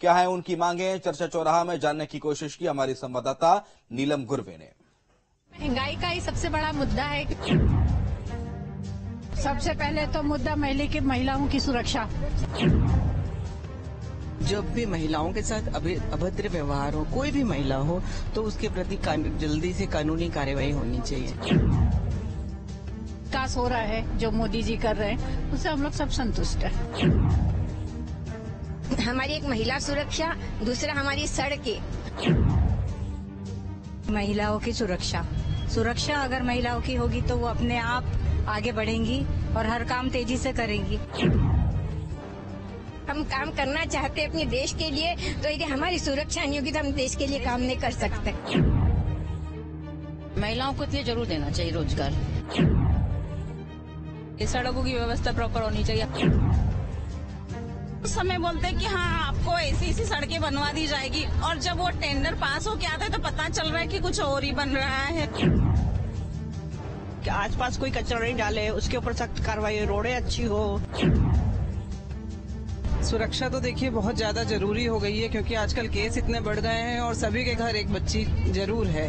क्या है उनकी मांगे, चर्चा चौराहा में जानने की कोशिश की हमारी संवाददाता नीलम गुरवे ने। महंगाई का ही सबसे बड़ा मुद्दा है। सबसे पहले तो मुद्दा महिलाओं की सुरक्षा। जब भी महिलाओं के साथ अभद्र व्यवहार हो, कोई भी महिला हो, तो उसके प्रति जल्दी से कानूनी कार्रवाई होनी चाहिए। विकास हो रहा है जो मोदी जी कर रहे हैं, उससे हम लोग सब संतुष्ट हैं। हमारी एक महिला सुरक्षा, दूसरा हमारी सड़कें। महिलाओं की सुरक्षा अगर महिलाओं की होगी तो वो अपने आप आगे बढ़ेंगी और हर काम तेजी से करेंगी। हम काम करना चाहते हैं अपने देश के लिए, तो यदि हमारी सुरक्षा नहीं होगी तो हम देश के लिए काम नहीं कर सकते। महिलाओं को इसलिए जरूर देना चाहिए रोजगार। सड़कों की व्यवस्था प्रॉपर होनी चाहिए। उस समय बोलते हैं कि हाँ आपको ऐसी सड़कें बनवा दी जाएगी, और जब वो टेंडर पास होके आता है तो पता चल रहा है कि कुछ और ही बन रहा है। कि आसपास कोई कचरा नहीं डाले, उसके ऊपर सख्त कार्रवाई, रोडें अच्छी हो। सुरक्षा तो देखिए बहुत ज्यादा जरूरी हो गई है, क्योंकि आजकल केस इतने बढ़ गए हैं और सभी के घर एक बच्ची जरूर है।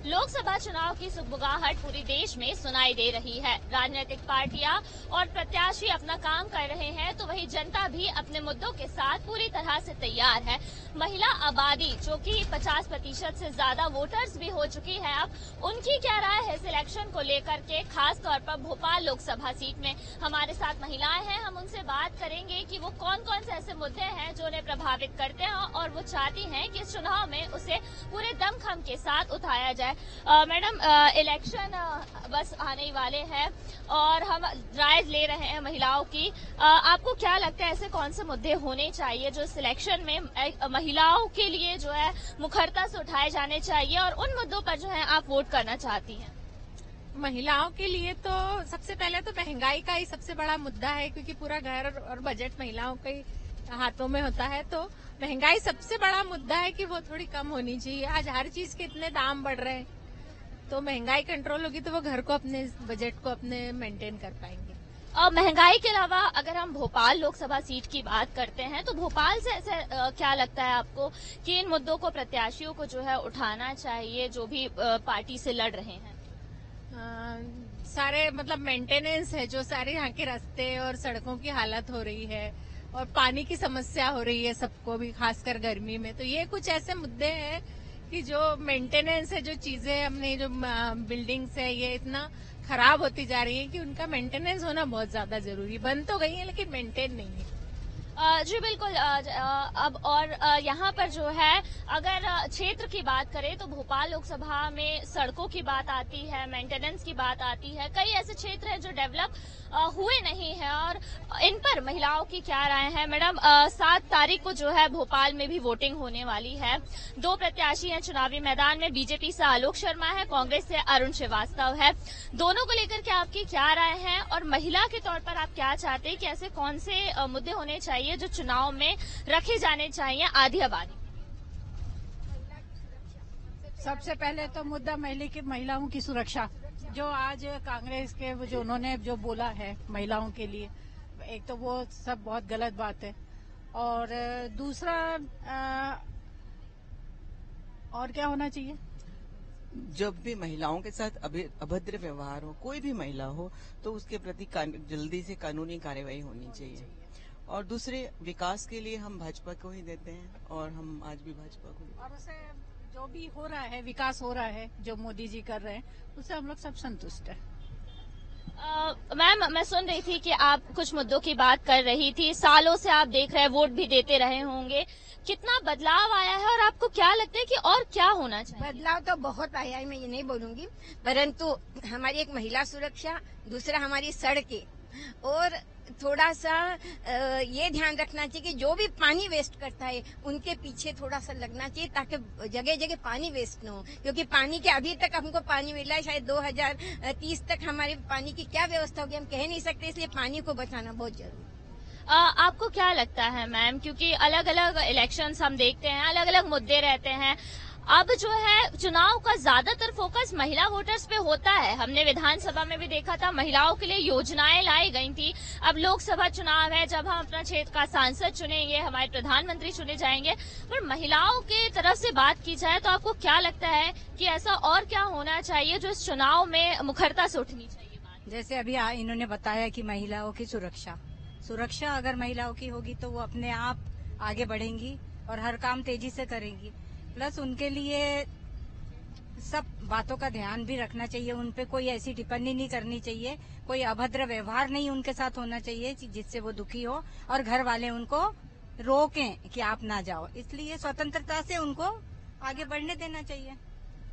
लोकसभा चुनाव की सुगबुगाहट पूरे देश में सुनाई दे रही है। राजनीतिक पार्टियां और प्रत्याशी अपना काम कर रहे हैं, तो वहीं जनता भी अपने मुद्दों के साथ पूरी तरह से तैयार है। महिला आबादी जो कि 50% से ज्यादा वोटर्स भी हो चुकी है, अब उनकी क्या राय है इस इलेक्शन को लेकर के, खास तौर पर भोपाल लोकसभा सीट में। हमारे साथ महिलाएं हैं, हम उनसे बात करेंगे कि वो कौन कौन से ऐसे मुद्दे हैं जो उन्हें प्रभावित करते हैं और वो चाहती हैं कि इस चुनाव में उसे पूरे दमखम के साथ उठाया जाए। मैडम, इलेक्शन बस आने ही वाले हैं और हम राय ले रहे हैं महिलाओं की। आपको क्या लगता है ऐसे कौन से मुद्दे होने चाहिए जो इस इलेक्शन में महिलाओं के लिए जो है मुखरता से उठाए जाने चाहिए, और उन मुद्दों पर जो है आप वोट करना चाहती हैं? महिलाओं के लिए तो सबसे पहले तो महंगाई का ही सबसे बड़ा मुद्दा है, क्योंकि पूरा घर और बजट महिलाओं के हाथों में होता है। तो महंगाई सबसे बड़ा मुद्दा है कि वो थोड़ी कम होनी चाहिए। आज हर चीज के इतने दाम बढ़ रहे हैं, तो महंगाई कंट्रोल होगी तो वो घर को, अपने बजट को अपने मेंटेन कर पाएंगे। और महंगाई के अलावा अगर हम भोपाल लोकसभा सीट की बात करते हैं, तो भोपाल से ऐसे क्या लगता है आपको कि इन मुद्दों को प्रत्याशियों को जो है उठाना चाहिए जो भी पार्टी से लड़ रहे हैं? सारे मतलब मेंटेनेंस है, जो सारे यहाँ के रास्ते और सड़कों की हालत हो रही है, और पानी की समस्या हो रही है सबको भी, खासकर गर्मी में। तो ये कुछ ऐसे मुद्दे हैं कि जो मेंटेनेंस है, जो चीजें हमने, जो बिल्डिंग्स है, ये इतना खराब होती जा रही है कि उनका मेंटेनेंस होना बहुत ज्यादा जरूरी। बन तो गई है लेकिन मेंटेन नहीं है। जी बिल्कुल। अब और यहाँ पर जो है अगर क्षेत्र की बात करें तो भोपाल लोकसभा में सड़कों की बात आती है, मेंटेनेंस की बात आती है। कई ऐसे क्षेत्र हैं जो डेवलप हुए नहीं हैं, और इन पर महिलाओं की क्या राय है? मैडम, 7 तारीख को जो है भोपाल में भी वोटिंग होने वाली है। 2 प्रत्याशी हैं चुनावी मैदान में, बीजेपी से आलोक शर्मा है, कांग्रेस से अरुण श्रीवास्तव है। दोनों को लेकर के आपकी क्या राय है, और महिला के तौर पर आप क्या चाहते हैं कि ऐसे कौन से मुद्दे होने चाहिए जो चुनाव में रखे जाने चाहिए आधी आबादी? सबसे पहले तो मुद्दा महिलाओं की सुरक्षा। जो आज कांग्रेस के जो उन्होंने जो बोला है महिलाओं के लिए, एक तो वो सब बहुत गलत बात है, और दूसरा और क्या होना चाहिए? जब भी महिलाओं के साथ अभद्र व्यवहार हो, कोई भी महिला हो, तो उसके प्रति जल्दी से कानूनी कार्रवाई होनी चाहिए। और दूसरे, विकास के लिए हम भाजपा को ही देते हैं, और हम आज भी भाजपा को देते हैं। और उसे जो भी हो रहा है, विकास हो रहा है जो मोदी जी कर रहे हैं, उससे हम लोग सब संतुष्ट हैं। मैम, मैं सुन रही थी कि आप कुछ मुद्दों की बात कर रही थी। सालों से आप देख रहे हैं, वोट भी देते रहे होंगे, कितना बदलाव आया है और आपको क्या लगता है कि और क्या होना चाहिए? बदलाव तो बहुत आया है, मैं ये नहीं बोलूंगी, परंतु हमारी एक महिला सुरक्षा, दूसरा हमारी सड़कें, और थोड़ा सा ये ध्यान रखना चाहिए कि जो भी पानी वेस्ट करता है उनके पीछे थोड़ा सा लगना चाहिए, ताकि जगह जगह पानी वेस्ट न हो। क्योंकि पानी के अभी तक हमको पानी मिला है, शायद 2030 तक हमारे पानी की क्या व्यवस्था होगी हम कह नहीं सकते, इसलिए पानी को बचाना बहुत जरूरी। आपको क्या लगता है मैम, क्योंकि अलग अलग इलेक्शंस हम देखते हैं, अलग अलग मुद्दे रहते हैं, अब जो है चुनाव का ज्यादातर फोकस महिला वोटर्स पे होता है। हमने विधानसभा में भी देखा था, महिलाओं के लिए योजनाएं लाई गई थी। अब लोकसभा चुनाव है, जब हम अपना क्षेत्र का सांसद चुनेंगे, हमारे प्रधानमंत्री चुने जाएंगे, पर महिलाओं के तरफ से बात की जाए तो आपको क्या लगता है कि ऐसा और क्या होना चाहिए जो इस चुनाव में मुखरता से उठनी चाहिए? जैसे अभी इन्होंने बताया कि महिलाओं की सुरक्षा अगर महिलाओं की होगी तो वो अपने आप आगे बढ़ेंगी और हर काम तेजी से करेंगी। प्लस उनके लिए सब बातों का ध्यान भी रखना चाहिए, उन पे कोई ऐसी टिप्पणी नहीं करनी चाहिए, कोई अभद्र व्यवहार नहीं उनके साथ होना चाहिए जिससे वो दुखी हो और घर वाले उनको रोकें कि आप ना जाओ। इसलिए स्वतंत्रता से उनको आगे बढ़ने देना चाहिए।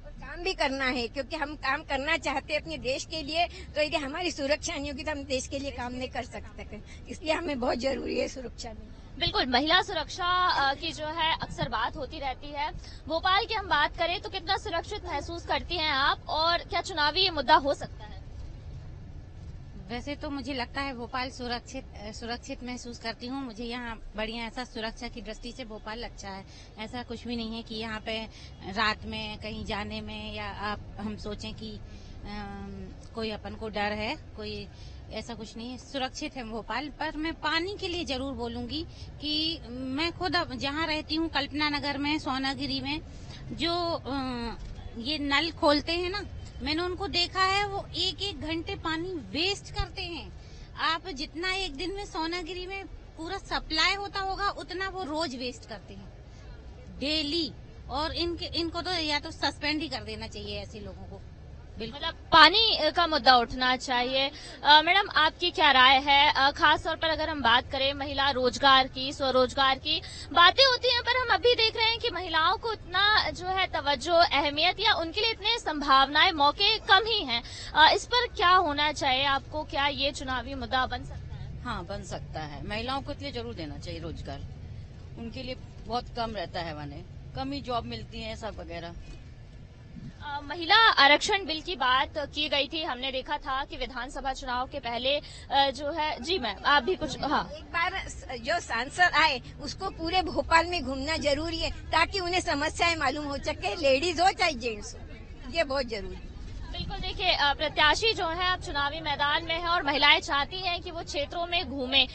और काम भी करना है, क्योंकि हम काम करना चाहते हैं अपने देश के लिए, तो यदि हमारी सुरक्षा नहीं होगी तो हम देश के लिए काम नहीं कर सकते। इसलिए हमें बहुत जरूरी है सुरक्षा में। बिल्कुल, महिला सुरक्षा की जो है अक्सर बात होती रहती है। भोपाल की हम बात करें तो कितना सुरक्षित महसूस करती हैं आप, और क्या चुनावी ये मुद्दा हो सकता है? वैसे तो मुझे लगता है भोपाल सुरक्षित महसूस करती हूँ। मुझे यहाँ बढ़िया, ऐसा सुरक्षा की दृष्टि से भोपाल अच्छा है। ऐसा कुछ भी नहीं है कि यहाँ पे रात में कहीं जाने में या हम सोचें कि कोई अपन को डर है, कोई ऐसा कुछ नहीं है, सुरक्षित है भोपाल। पर मैं पानी के लिए जरूर बोलूंगी कि मैं खुद जहाँ रहती हूँ कल्पना नगर में, सोनागिरी में, जो ये नल खोलते हैं ना, मैंने उनको देखा है, वो एक घंटे पानी वेस्ट करते हैं। आप जितना एक दिन में सोनागिरी में पूरा सप्लाई होता होगा उतना वो रोज वेस्ट करते हैं डेली। और इनको तो या तो सस्पेंड ही कर देना चाहिए ऐसे लोगों को। मतलब पानी का मुद्दा उठना चाहिए। मैडम, आपकी क्या राय है? खास तौर पर अगर हम बात करें महिला रोजगार की, स्वरोजगार की बातें होती हैं, पर हम अभी देख रहे हैं कि महिलाओं को इतना जो है तवज्जो, अहमियत या उनके लिए इतने संभावनाएं, मौके कम ही हैं। इस पर क्या होना चाहिए आपको? क्या ये चुनावी मुद्दा बन सकता है? हाँ, बन सकता है। महिलाओं को इसलिए जरूर देना चाहिए रोजगार, उनके लिए बहुत कम रहता है, माने कम ही जॉब मिलती है सब वगैरह। महिला आरक्षण बिल की बात की गई थी। हमने देखा था कि विधानसभा चुनाव के पहले जो है, जी मैम आप भी कुछ। हाँ, एक बार जो सांसद आए उसको पूरे भोपाल में घूमना जरूरी है, ताकि उन्हें समस्याएं मालूम हो सके, लेडीज हो चाहे जेंट्स हो, ये बहुत जरूरी है। बिल्कुल, देखिए प्रत्याशी जो है अब चुनावी मैदान में है और महिलाएं चाहती हैं कि वो क्षेत्रों में घूमें।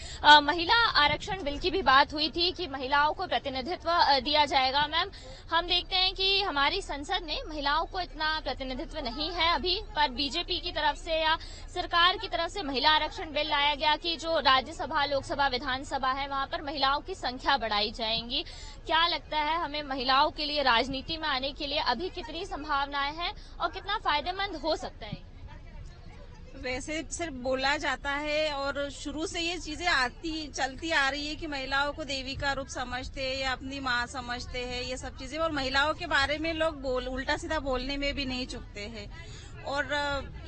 महिला आरक्षण बिल की भी बात हुई थी कि महिलाओं को प्रतिनिधित्व दिया जाएगा। मैम, हम देखते हैं कि हमारी संसद में महिलाओं को इतना प्रतिनिधित्व नहीं है अभी, पर बीजेपी की तरफ से या सरकार की तरफ से महिला आरक्षण बिल लाया गया कि जो राज्यसभा, लोकसभा, विधानसभा है वहां पर महिलाओं की संख्या बढ़ाई जाएंगी। क्या लगता है हमें महिलाओं के लिए राजनीति में आने के लिए अभी कितनी संभावनाएं हैं और कितना फायदेमंद हो सकता है? वैसे सिर्फ बोला जाता है और शुरू से ये चीजें चलती आ रही है कि महिलाओं को देवी का रूप समझते हैं या अपनी माँ समझते हैं, ये सब चीजें, और महिलाओं के बारे में लोग उल्टा सीधा बोलने में भी नहीं चूकते हैं। और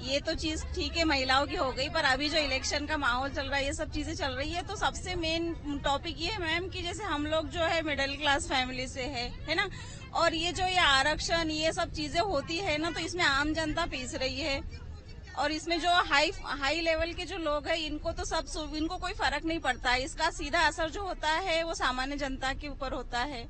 ये तो चीज ठीक है, महिलाओं की हो गई, पर अभी जो इलेक्शन का माहौल चल रहा है, ये सब चीजें चल रही है, तो सबसे मेन टॉपिक ये है मैम कि जैसे हम लोग जो है मिडिल क्लास फैमिली से है ना, और ये जो ये आरक्षण, ये सब चीजें होती है ना, तो इसमें आम जनता पीस रही है। और इसमें जो हाई लेवल के जो लोग हैं, इनको तो इनको कोई फर्क नहीं पड़ता है। इसका सीधा असर जो होता है वो सामान्य जनता के ऊपर होता है।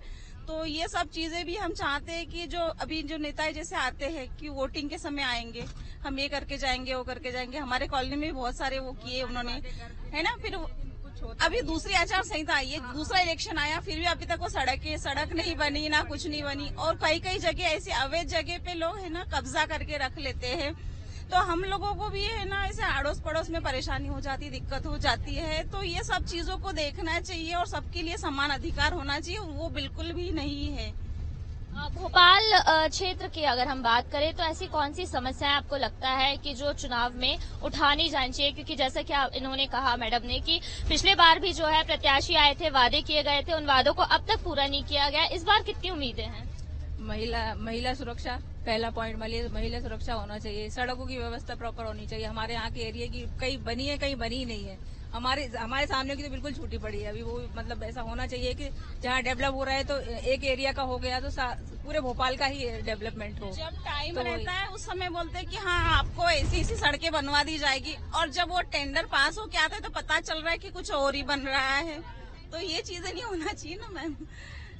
तो ये सब चीजें भी हम चाहते हैं कि जो अभी जो नेता जैसे आते हैं कि वोटिंग के समय आएंगे, हम ये करके जाएंगे, वो करके जाएंगे। हमारे कॉलोनी में भी बहुत सारे वो किए उन्होंने, है ना। फिर अभी दूसरी आचार संहिता आई है, दूसरा इलेक्शन आया, फिर भी अभी तक वो सड़क नहीं बनी, ना कुछ नहीं बनी। और कई जगह ऐसी अवैध जगह पे लोग है ना कब्जा करके रख लेते हैं। तो हम लोगों को भी है ना ऐसे अड़ोस पड़ोस में परेशानी हो जाती, दिक्कत हो जाती है। तो ये सब चीजों को देखना चाहिए और सबके लिए समान अधिकार होना चाहिए, वो बिल्कुल भी नहीं है। भोपाल क्षेत्र की अगर हम बात करें तो ऐसी कौन सी समस्याएं आपको लगता है कि जो चुनाव में उठानी जानी चाहिए? क्योंकि जैसा कि इन्होंने कहा मैडम ने कि पिछले बार भी जो है प्रत्याशी आए थे, वादे किए गए थे, उन वादों को अब तक पूरा नहीं किया गया। इस बार कितनी उम्मीदें हैं? महिला सुरक्षा पहला पॉइंट, महिला सुरक्षा होना चाहिए। सड़कों की व्यवस्था प्रॉपर होनी चाहिए। हमारे यहाँ के एरिया की कहीं बनी है, कहीं बनी ही नहीं है। हमारे सामने की तो बिल्कुल छूटी पड़ी है। अभी वो मतलब ऐसा होना चाहिए कि जहाँ डेवलप हो रहा है तो एक एरिया का हो गया तो पूरे भोपाल का ही डेवलपमेंट हो। जब टाइम रहता है उस समय बोलते हैं कि हाँ आपको ऐसी सड़कें बनवा दी जाएगी, और जब वो टेंडर पास हो के आता है तो पता चल रहा है कि कुछ और ही बन रहा है। तो ये चीजें नहीं होना चाहिए ना मैम।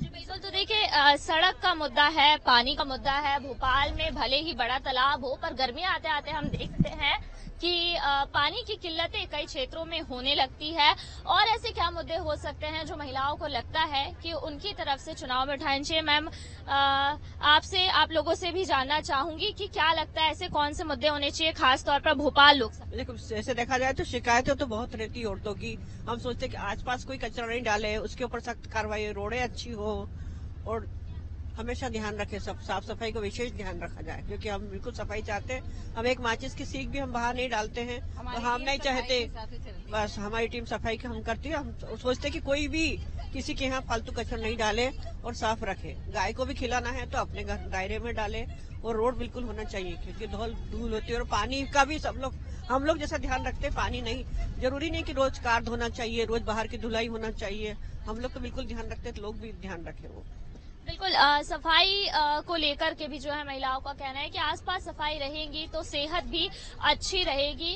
बिल्कुल, तो देखिए सड़क का मुद्दा है, पानी का मुद्दा है। भोपाल में भले ही बड़ा तालाब हो, पर गर्मी आते आते हम देखते हैं कि पानी की किल्लतें कई क्षेत्रों में होने लगती है। और ऐसे क्या मुद्दे हो सकते हैं जो महिलाओं को लगता है कि उनकी तरफ से चुनाव में उठाने चाहिए? मैम, आप लोगों से भी जानना चाहूंगी कि क्या लगता है ऐसे कौन से मुद्दे होने चाहिए, खास तौर पर भोपाल लोकसभा? देखो, ऐसे देखा जाए तो शिकायतें तो बहुत रहती है औरतों की। हम सोचते हैं कि आसपास कोई कचरा नहीं डाले, उसके ऊपर सख्त कार्रवाई, रोडें अच्छी हो और हमेशा ध्यान रखें, सब साफ सफाई को विशेष ध्यान रखा जाए, क्योंकि हम बिल्कुल सफाई चाहते हैं। हम एक माचिस की सीख भी हम बाहर नहीं डालते हैं, तो हम नहीं चाहते। बस हमारी टीम सफाई का हम करती है। हम सोचते कि कोई भी किसी के यहाँ फालतू कचरा नहीं डाले और साफ रखे। गाय को भी खिलाना है तो अपने घर दायरे में डाले और रोड बिल्कुल होना चाहिए, क्योंकि धूल होती है। और पानी का भी हम लोग जैसा ध्यान रखते हैं, पानी नहीं, जरूरी नहीं कि रोज कार धोना चाहिए, रोज बाहर की धुलाई होना चाहिए। हम लोग तो बिल्कुल ध्यान रखते हैं, तो लोग भी ध्यान रखें वो। बिल्कुल, सफाई को लेकर के भी जो है महिलाओं का कहना है कि आसपास सफाई रहेगी तो सेहत भी अच्छी रहेगी।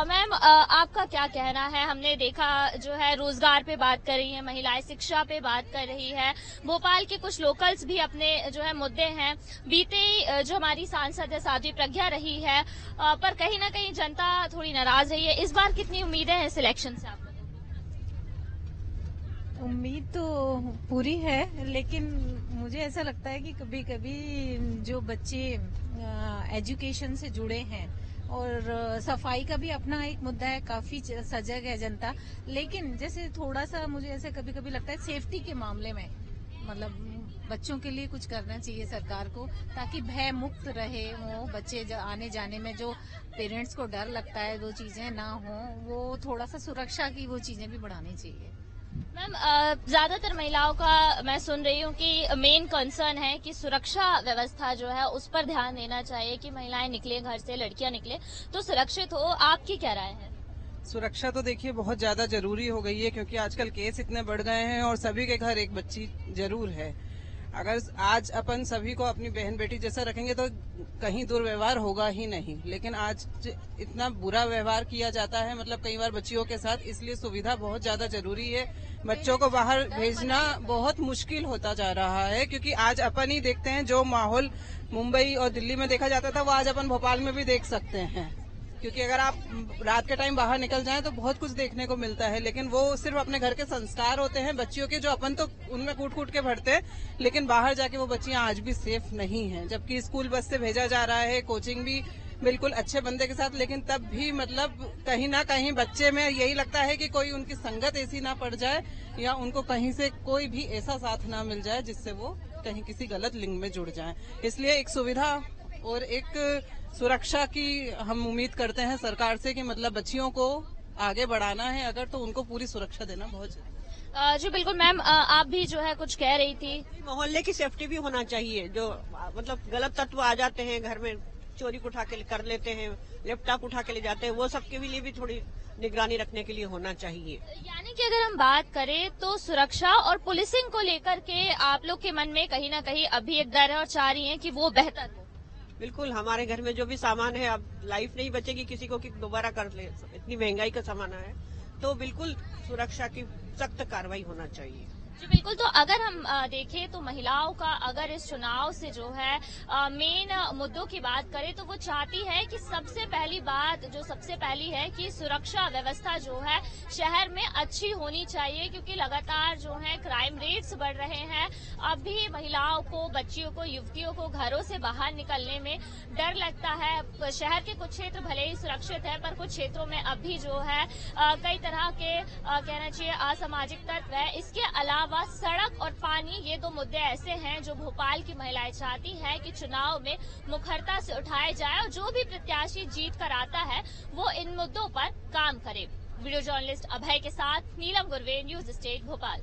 मैम, आपका क्या कहना है? हमने देखा जो है रोजगार पे बात कर रही है महिलाएं, शिक्षा पे बात कर रही है। भोपाल के कुछ लोकल्स भी अपने जो है मुद्दे हैं। बीते जो हमारी सांसद है साध्वी प्रज्ञा रही है, पर कहीं ना कहीं जनता थोड़ी नाराज रही है। इस बार कितनी उम्मीदें हैं इस इलेक्शन से? उम्मीद तो पूरी है, लेकिन मुझे ऐसा लगता है कि कभी कभी जो बच्चे एजुकेशन से जुड़े हैं और सफाई का भी अपना एक मुद्दा है, काफी सजग है जनता, लेकिन जैसे थोड़ा सा मुझे ऐसे कभी कभी लगता है सेफ्टी के मामले में, मतलब बच्चों के लिए कुछ करना चाहिए सरकार को, ताकि भय मुक्त रहे वो बच्चे। आने जाने में जो पेरेंट्स को डर लगता है वो चीजें ना हो, वो थोड़ा सा सुरक्षा की वो चीजें भी बढ़ानी चाहिए। मैम, ज्यादातर महिलाओं का मैं सुन रही हूँ कि मेन कंसर्न है कि सुरक्षा व्यवस्था जो है उस पर ध्यान देना चाहिए कि महिलाएं निकले घर से, लड़कियां निकले तो सुरक्षित हो। आपकी क्या राय है? सुरक्षा तो देखिए बहुत ज्यादा जरूरी हो गई है, क्योंकि आजकल केस इतने बढ़ गए हैं और सभी के घर एक बच्ची जरूर है। अगर आज अपन सभी को अपनी बहन बेटी जैसा रखेंगे तो कहीं दुर्व्यवहार होगा ही नहीं, लेकिन आज इतना बुरा व्यवहार किया जाता है, मतलब कई बार बच्चियों के साथ, इसलिए सुविधा बहुत ज्यादा जरूरी है। बच्चों को बाहर भेजना बहुत मुश्किल होता जा रहा है, क्योंकि आज अपन ही देखते हैं जो माहौल मुंबई और दिल्ली में देखा जाता था वो आज अपन भोपाल में भी देख सकते हैं। क्योंकि अगर आप रात के टाइम बाहर निकल जाएं तो बहुत कुछ देखने को मिलता है, लेकिन वो सिर्फ अपने घर के संस्कार होते हैं बच्चियों के, जो अपन तो उनमें कूट कूट के भरते हैं, लेकिन बाहर जाके वो बच्चियां आज भी सेफ नहीं हैं। जबकि स्कूल बस से भेजा जा रहा है, कोचिंग भी बिल्कुल अच्छे बंदे के साथ, लेकिन तब भी मतलब कहीं ना कहीं बच्चे में यही लगता है कि कोई उनकी संगत ऐसी ना पड़ जाए या उनको कहीं से कोई भी ऐसा साथ ना मिल जाए जिससे वो कहीं किसी गलत लिंक में जुड़ जाए। इसलिए एक सुविधा और एक सुरक्षा की हम उम्मीद करते हैं सरकार से कि मतलब बच्चियों को आगे बढ़ाना है अगर, तो उनको पूरी सुरक्षा देना बहुत जरूरी। जी बिल्कुल। मैम, आप भी जो है कुछ कह रही थी। मोहल्ले की सेफ्टी भी होना चाहिए। जो मतलब गलत तत्व आ जाते हैं घर में, चोरी को उठा के कर लेते हैं, लैपटॉप उठा के ले जाते हैं, वो सबके लिए भी थोड़ी निगरानी रखने के लिए होना चाहिए। यानी कि अगर हम बात करें तो सुरक्षा और पुलिसिंग को लेकर के आप लोग के मन में कहीं ना कहीं अभी एक डर है और चाह रही है कि वो बेहतर हो। बिल्कुल, हमारे घर में जो भी सामान है, अब लाइफ नहीं बचेगी किसी को कि दोबारा कर ले, इतनी महंगाई का सामान है, तो बिल्कुल सुरक्षा की सख्त कार्रवाई होना चाहिए। जी बिल्कुल। तो अगर हम देखें तो महिलाओं का अगर इस चुनाव से जो है मेन मुद्दों की बात करें तो वो चाहती है कि सबसे पहली बात जो सबसे पहली है कि सुरक्षा व्यवस्था जो है शहर में अच्छी होनी चाहिए, क्योंकि लगातार जो है क्राइम रेट्स बढ़ रहे हैं। अब भी महिलाओं को, बच्चियों को, युवतियों को घरों से बाहर निकलने में डर लगता है। शहर के कुछ क्षेत्र भले ही सुरक्षित है, पर कुछ क्षेत्रों में अभी जो है कई तरह के कहना चाहिए असामाजिक तत्व है। इसके अलावा सड़क और पानी, ये दो मुद्दे ऐसे हैं जो भोपाल की महिलाएं चाहती हैं कि चुनाव में मुखरता से उठाए जाए और जो भी प्रत्याशी जीत कर आता है वो इन मुद्दों पर काम करे। वीडियो जर्नलिस्ट अभय के साथ नीलम गुरवे, न्यूज स्टेट भोपाल।